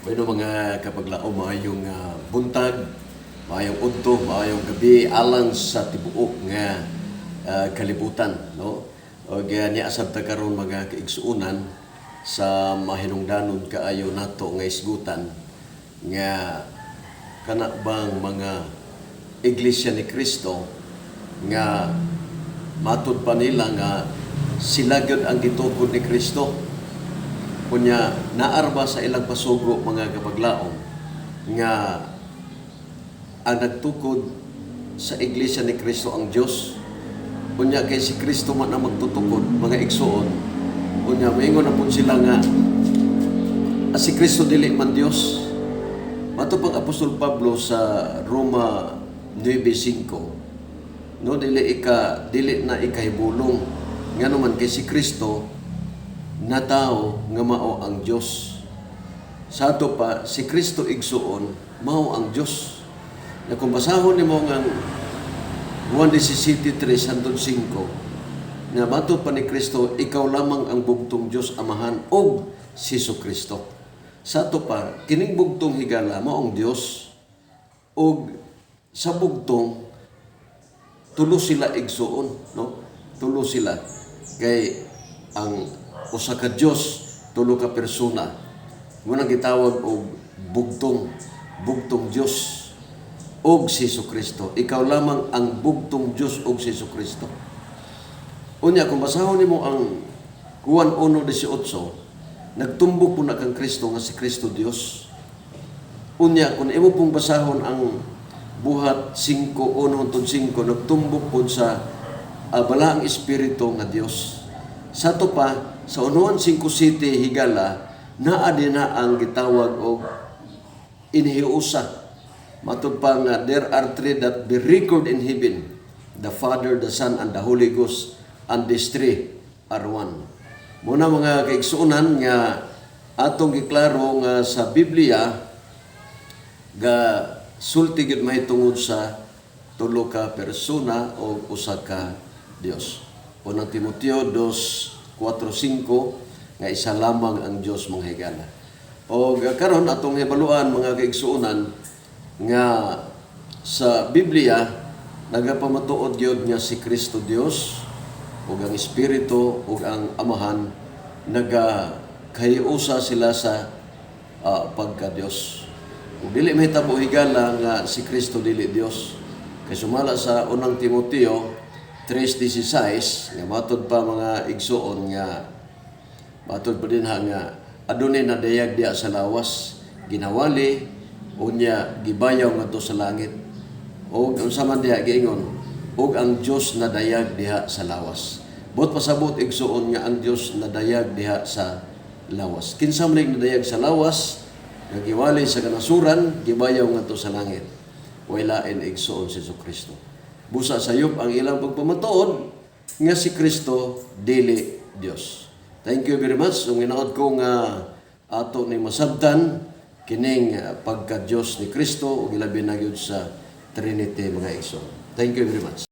Bueno mga kapaglaom, maayong buntag, maayong udto, maayong gabi alang sa tibuok nga kalibutan, no? Og niasab ta karon mga kaigsuonan sa mahinungdanon kaayo nato nga isgutan nga kana bang mga Iglesia ni Cristo nga matud pa nila nga sila gyud ang gitukod ni Cristo. Kunya naarba sa ilang pasugo mga kapaglaom nga ang nagtukod sa Iglesia ni Cristo ang Dios. Kunya kay si Cristo man ang magtutukod mga igsuon. Kunya maingon na po sila nga si Cristo dili man Dios. Mato pang Apostol Pablo sa Roma 9:5. No dili na ikahibulong ngano man kay si Cristo na tao nga mao ang Dios. Sa ato pa si Kristo igsuon mao ang Dios. Na kung basahon nimo nga Juan 17:3-5 na mato pa ni Kristo ikaw lamang ang bugtong Dios Amahan og si Kristo. Sa ato pa kining bugtong higala mao ang Dios og sa bugtong tulo sila igsuon, no? Tulo sila kay ang usa ka Dios, tulo ka persona. Muna gitawag og bugtong Dios og si Kristo. Ikaw lamang ang bugtong Dios og si Kristo. Unya kung basahon nimo ang Juan 1:18, nagtumbok po na kang Kristo nga si Kristo Dios. Unya kung imo pong basahon ang buhat 5:1-5, nagtumbok po sa balaang espiritu nga Dios. Sa to pa sa unuan 5:7 higala naa din na ang gitawag og inhiusa. Matud pa nga there are three that be recorded in heaven, the Father, the Son, and the Holy Ghost, and these three are one. Muna mga kaigsuonan nga atong giklaro nga sa Biblia ga sulti gid mahitungod sa tulo ka persona o usa ka Dios. Unang Timoteo 2:4-5 nga isa lamang ang Dios mong higala. O karon atong hibaluan mga kaigsuonan nga sa Biblia nagapamatuod gyud nga si Kristo Dios ug ang Espiritu ug ang Amahan nagakahiusa sila sa pagka-Dios. Ug dili mahitabo higala nga si Kristo dili Dios. Kay sumala sa unang Timoteo 3:16 nga matod pa mga igsuon nga matod pa din nga adunay nadayag diha sa lawas ginawali unya gibayaw ngadto sa langit og unsa man diha giingon og ang Dios nadayag diha sa lawas. Bot pasabot igsuon nga ang Dios nadayag diha sa lawas. Kinsa man nadayag sa lawas nga giwali sa kanasuran gibayaw ngadto sa langit. Wala in igsuon si Kristo. Busa sayop ang ilang pagpamatuod nga si Kristo dili Dios. Thank you very much. Ang inaot ko nga ato ni masabtan kining pagka Dios ni Kristo ug ilabi na gyud sa Trinity mga igsoon. Thank you very much.